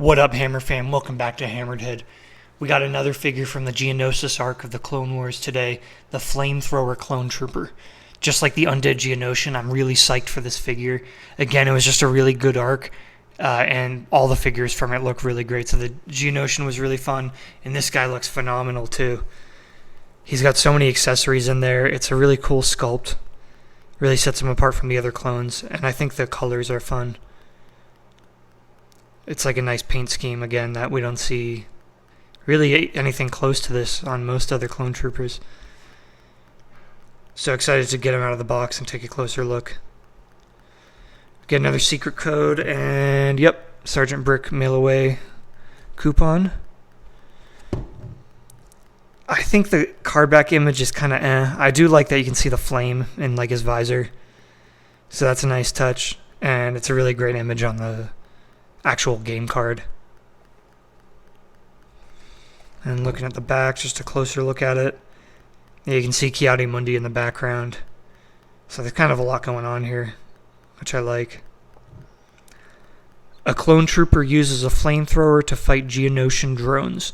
What up, Hammer fam? Welcome back to HammeredHead. We got another figure from the Geonosis arc of the Clone Wars today, the Flamethrower Clone Trooper. Just like the Undead Geonosian, I'm really psyched for this figure. Again, it was just a really good arc, and all the figures from it look really great. So the Geonosian was really fun, and this guy looks phenomenal too. He's got so many accessories in there. It's a really cool sculpt. Really sets him apart from the other clones, and I think the colors are fun. It's like a nice paint scheme, again, that we don't see really anything close to this on most other clone troopers. So excited to get him out of the box and take a closer look. Get another secret code, and yep, Sergeant Brick mail away coupon. I think the card back image is kind of eh. I do like that you can see the flame in like his visor. So that's a nice touch, and it's a really great image on the actual game card. And looking at the back, just a closer look at it. Yeah, you can see Kiadi Mundi in the background. So there's kind of a lot going on here, which I like. A clone trooper uses a flamethrower to fight Geonosian drones.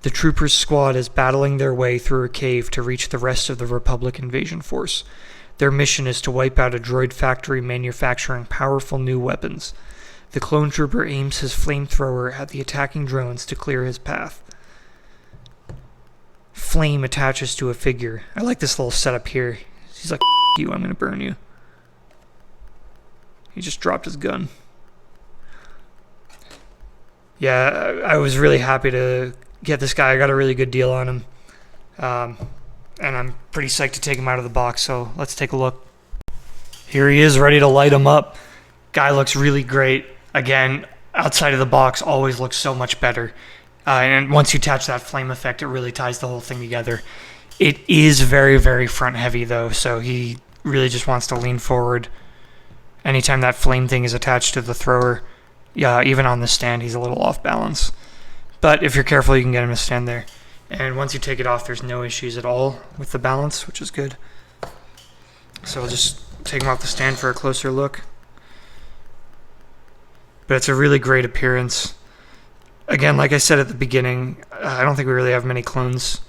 The trooper's squad is battling their way through a cave to reach the rest of the Republic invasion force. Their mission is to wipe out a droid factory manufacturing powerful new weapons. The clone trooper aims his flamethrower at the attacking drones to clear his path. Flame attaches to a figure. I like this little setup here. He's like, F you, I'm going to burn you. He just dropped his gun. Yeah, I was really happy to get this guy. I got a really good deal on him. And I'm pretty psyched to take him out of the box, so let's take a look. Here he is, ready to light him up. Guy looks really great. Again, outside of the box always looks so much better. And once you attach that flame effect, it really ties the whole thing together. It is very, very front heavy though, so he really just wants to lean forward. Anytime that flame thing is attached to the thrower, yeah, even on the stand, he's a little off balance. But if you're careful, you can get him to stand there. And once you take it off, there's no issues at all with the balance, which is good. So I'll just take him off the stand for a closer look. But it's a really great appearance. Again, like I said at the beginning, I don't think we really have many clones,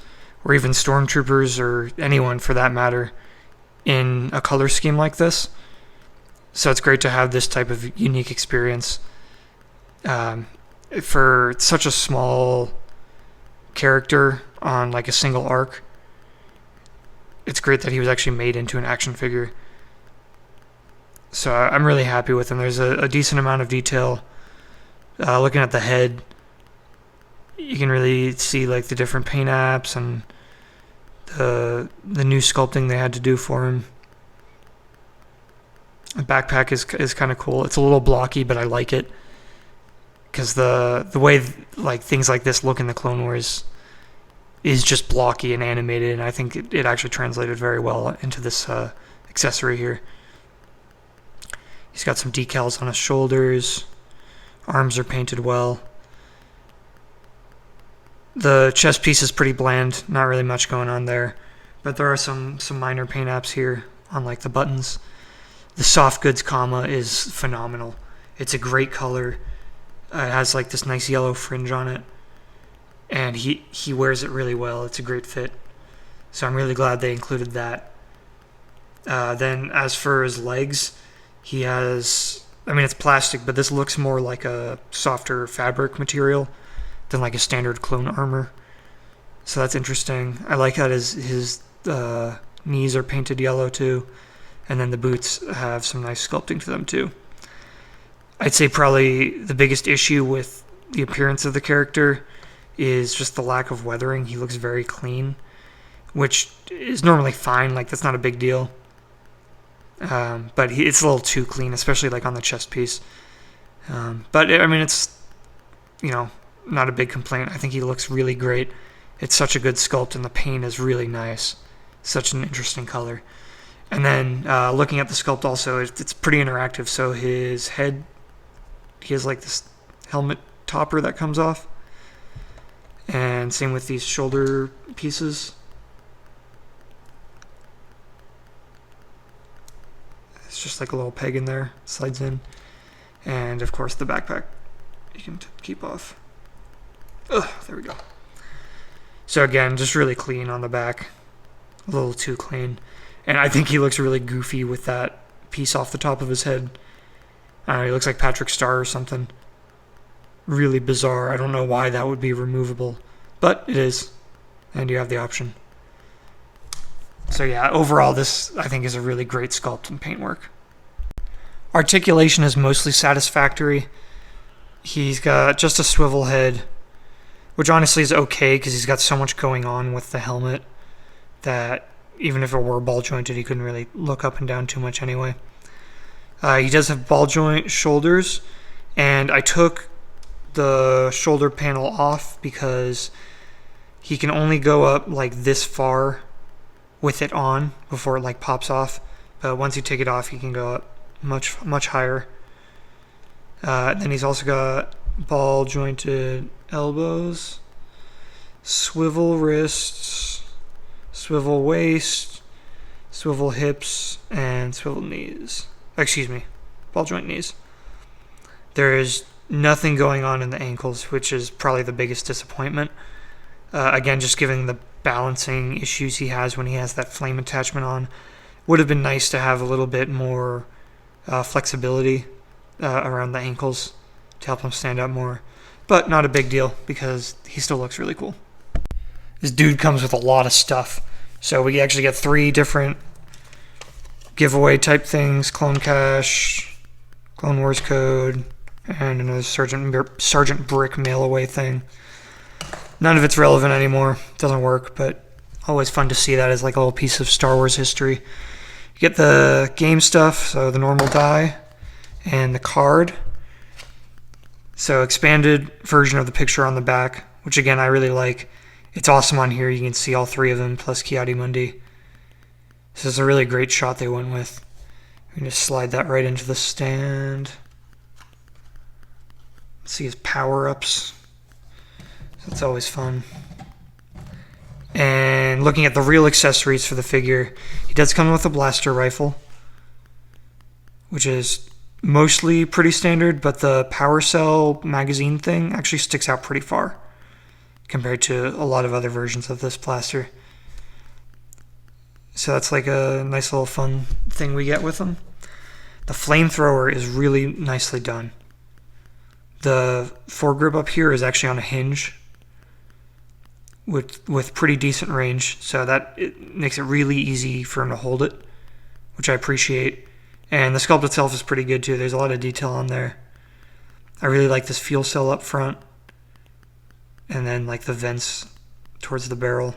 or even stormtroopers, or anyone for that matter, in a color scheme like this. So it's great to have this type of unique experience. For such a small character on like a single arc, it's great that he was actually made into an action figure. So I'm really happy with him. There's a decent amount of detail. Looking at the head, you can really see like the different paint apps and the new sculpting they had to do for him. The backpack is kind of cool. It's a little blocky, but I like it because the way like things like this look in the Clone Wars is just blocky and animated, and I think it actually translated very well into this accessory here. He's got some decals on his shoulders. Arms are painted well. The chest piece is pretty bland, not really much going on there, but there are some minor paint apps here on like the buttons. The soft goods comma is phenomenal. It's a great color. It has like this nice yellow fringe on it, and he wears it really well. It's a great fit, so I'm really glad they included that. Then as for his legs, he has, I mean, it's plastic, but this looks more like a softer fabric material than like a standard clone armor. So that's interesting. I like that his knees are painted yellow too, and then the boots have some nice sculpting to them too. I'd say probably the biggest issue with the appearance of the character is just the lack of weathering. He looks very clean, which is normally fine. Like, that's not a big deal. But it's a little too clean, especially like on the chest piece. But I mean, it's, you know, not a big complaint. I think he looks really great. It's such a good sculpt, and the paint is really nice. Such an interesting color. And then looking at the sculpt also, it's pretty interactive. So his head, he has like this helmet topper that comes off. And same with these shoulder pieces. It's just like a little peg in there, slides in. And of course the backpack you can keep off. Ugh, there we go. So again, just really clean on the back. A little too clean. And I think he looks really goofy with that piece off the top of his head. I don't know, he looks like Patrick Star or something. Really bizarre. I don't know why that would be removable, but it is. And you have the option. So yeah, overall this I think is a really great sculpt and paintwork. Articulation is mostly satisfactory. He's got just a swivel head, which honestly is okay because he's got so much going on with the helmet that even if it were ball jointed, he couldn't really look up and down too much anyway. He does have ball joint shoulders, and I took the shoulder panel off because he can only go up like this far with it on before it like pops off. But once you take it off, he can go up much higher. Then he's also got ball jointed elbows, swivel wrists, swivel waist, swivel hips, and swivel knees. Excuse me, ball joint knees. There is nothing going on in the ankles, which is probably the biggest disappointment. Again, just given the balancing issues he has when he has that flame attachment on. Would have been nice to have a little bit more flexibility around the ankles to help him stand out more. But not a big deal because he still looks really cool. This dude comes with a lot of stuff. So we actually get 3 different giveaway type things: Clone Cash, Clone Wars Code, and another Sergeant Brick mail away thing. None of it's relevant anymore. Doesn't work, but always fun to see that as like a little piece of Star Wars history. You get the game stuff, so the normal die, and the card. So expanded version of the picture on the back, which again I really like. It's awesome on here. You can see all 3 of them plus Ki-Adi-Mundi. This is a really great shot they went with. We can just slide that right into the stand. See his power-ups. That's always fun. And looking at the real accessories for the figure, he does come with a blaster rifle, which is mostly pretty standard, but the power cell magazine thing actually sticks out pretty far compared to a lot of other versions of this blaster. So that's like a nice little fun thing we get with him. The flamethrower is really nicely done. The foregrip up here is actually on a hinge with pretty decent range, so that it makes it really easy for him to hold it, which I appreciate. And the sculpt itself is pretty good too. There's a lot of detail on there. I really like this fuel cell up front, and then like the vents towards the barrel.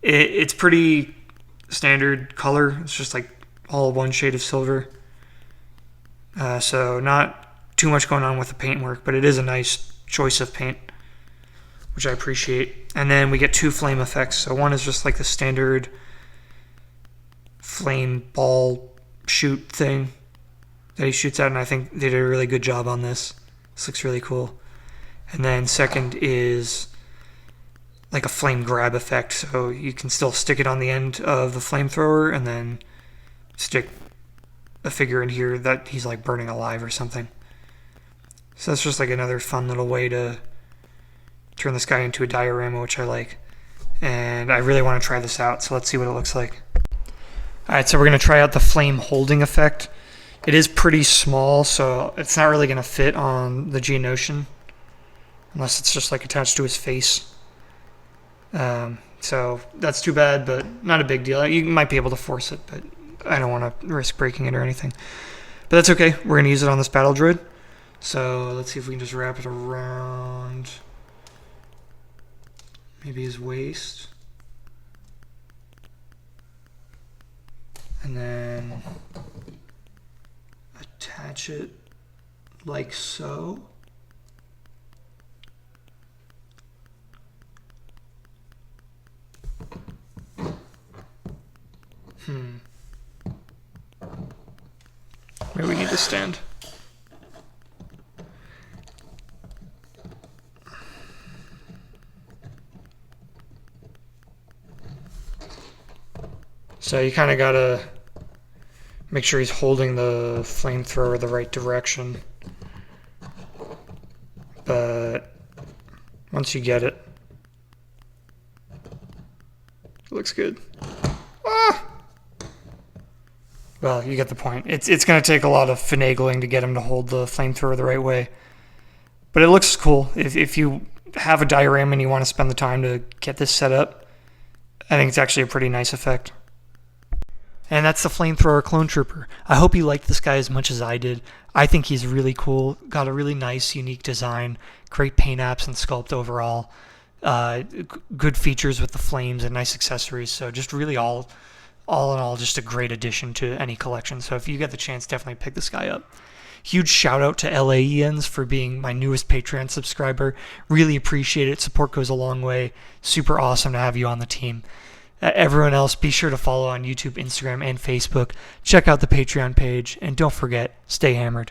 It's pretty standard color. It's just like all one shade of silver. So not too much going on with the paintwork, but it is a nice choice of paint, which I appreciate. And then we get 2 flame effects. So one is just like the standard flame ball shoot thing that he shoots at, and I think they did a really good job on this. This looks really cool. And then second is like a flame grab effect, so you can still stick it on the end of the flamethrower and then stick a figure in here that he's like burning alive or something. So that's just like another fun little way to turn this guy into a diorama, which I like. And I really want to try this out, so let's see what it looks like. Alright, so we're going to try out the flame holding effect. It is pretty small, so it's not really going to fit on the Geonosian, unless it's just like attached to his face. So that's too bad, but not a big deal. You might be able to force it, but I don't want to risk breaking it or anything. But that's okay. We're going to use it on this battle droid. So let's see if we can just wrap it around maybe his waist. And then attach it like so. Maybe we need to stand. So you kind of gotta make sure he's holding the flamethrower the right direction. but once you get it, it looks good. Ah! Well, you get the point. It's going to take a lot of finagling to get him to hold the flamethrower the right way. But it looks cool. If you have a diorama and you want to spend the time to get this set up, I think it's actually a pretty nice effect. And that's the Flamethrower Clone Trooper. I hope you liked this guy as much as I did. I think he's really cool. Got a really nice, unique design. Great paint apps and sculpt overall. Good features with the flames and nice accessories. So just really all in all, just a great addition to any collection. So if you get the chance, definitely pick this guy up. Huge shout out to LAENs for being my newest Patreon subscriber. Really appreciate it. Support goes a long way. Super awesome to have you on the team. Everyone else, be sure to follow on YouTube, Instagram, and Facebook. Check out the Patreon page, and don't forget, stay hammered.